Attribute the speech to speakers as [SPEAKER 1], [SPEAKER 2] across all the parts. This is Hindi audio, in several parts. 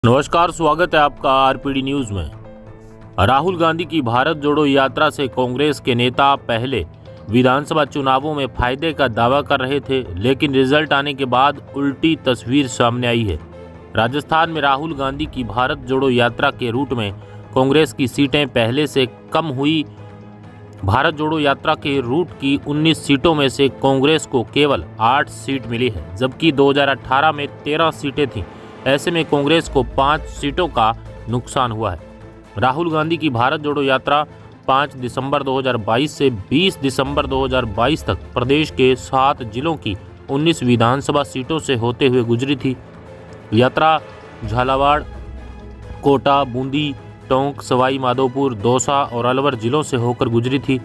[SPEAKER 1] नमस्कार, स्वागत है आपका आरपीडी न्यूज में। राहुल गांधी की भारत जोड़ो यात्रा से कांग्रेस के नेता पहले विधानसभा चुनावों में फायदे का दावा कर रहे थे, लेकिन रिजल्ट आने के बाद उल्टी तस्वीर सामने आई है। राजस्थान में राहुल गांधी की भारत जोड़ो यात्रा के रूट में कांग्रेस की सीटें पहले से कम हुई। भारत जोड़ो यात्रा के रूट की 19 सीटों में से कांग्रेस को केवल 8 सीट मिली है, जबकि 2018 में 13 सीटें थीं। ऐसे में कांग्रेस को 5 सीटों का नुकसान हुआ है। राहुल गांधी की भारत जोड़ो यात्रा 5 दिसंबर 2022 से 20 दिसंबर 2022 तक प्रदेश के 7 जिलों की 19 विधानसभा सीटों से होते हुए गुजरी थी। यात्रा झालावाड़, कोटा, बूंदी, टोंक, सवाई माधोपुर, दौसा और अलवर जिलों से होकर गुजरी थी।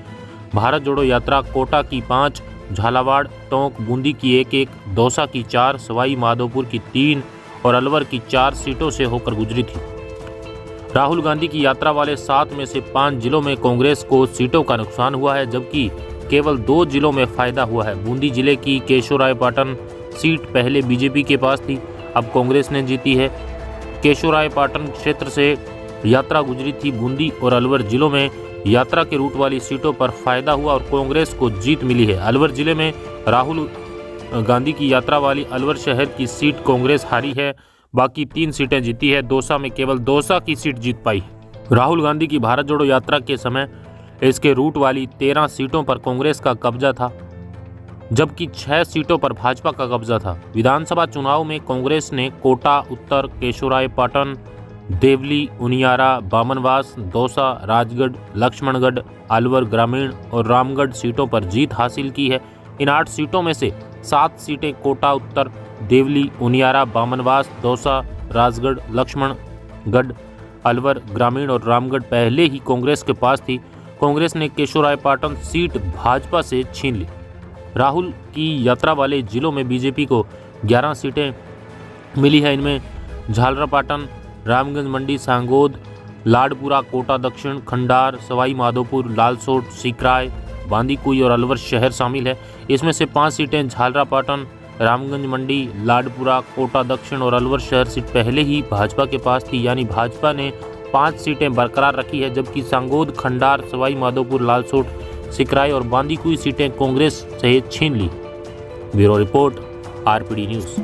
[SPEAKER 1] भारत जोड़ो यात्रा कोटा की 5, झालावाड़, टोंक, बूंदी की 1-1, दौसा की 4, सवाई माधोपुर की 3 और अलवर की 4 सीटों से होकर गुजरी थी। राहुल गांधी की यात्रा वाले 7 में से 5 जिलों में कांग्रेस को सीटों का नुकसान हुआ है, जबकि केवल 2 जिलों में फायदा हुआ है। बूंदी जिले की केशोरायपाटन सीट पहले बीजेपी के पास थी, अब कांग्रेस ने जीती है। केशोरायपाटन क्षेत्र से यात्रा गुजरी थी। बूंदी और अलवर जिलों में यात्रा के रूट वाली सीटों पर फायदा हुआ और कांग्रेस को जीत मिली है। अलवर जिले में राहुल गांधी की यात्रा वाली अलवर शहर की सीट कांग्रेस हारी है, बाकी 3 सीटें जीती है। दौसा में केवल दौसा की सीट जीत पाई। राहुल गांधी की भारत जोड़ो यात्रा के समय इसके रूट वाली 13 सीटों पर कांग्रेस का कब्जा था, जबकि 6 सीटों पर भाजपा का कब्जा था। विधानसभा चुनाव में कांग्रेस ने कोटा उत्तर, केशोरायपाटन, देवली, उनियारा, बामनवास, दौसा, राजगढ़, लक्ष्मणगढ़, अलवर ग्रामीण और रामगढ़ सीटों पर जीत हासिल की है। इन 8 सीटों में से 7 सीटें कोटा उत्तर, देवली, उनियारा, बामनवास, दौसा, राजगढ़, लक्ष्मणगढ़, अलवर ग्रामीण और रामगढ़ पहले ही कांग्रेस के पास थी। कांग्रेस ने केशोरायपाटन सीट भाजपा से छीन ली। राहुल की यात्रा वाले जिलों में बीजेपी को 11 सीटें मिली है। इनमें झालरापाटन, रामगंज मंडी, सांगोद, लाडपुरा, कोटा दक्षिण, खंडार, सवाई माधोपुर, लालसोट, सिकराय, बांदीकुई और अलवर शहर शामिल है। इसमें से 5 सीटें झालरापाटन, रामगंज मंडी, लाडपुरा, कोटा दक्षिण और अलवर शहर सीट पहले ही भाजपा के पास थी, यानी भाजपा ने 5 सीटें बरकरार रखी है, जबकि सांगोद, खंडार, सवाई माधोपुर, लालसोट, सिकराय और बांदीकुई सीटें कांग्रेस से छीन ली। Bureau report, RPD news.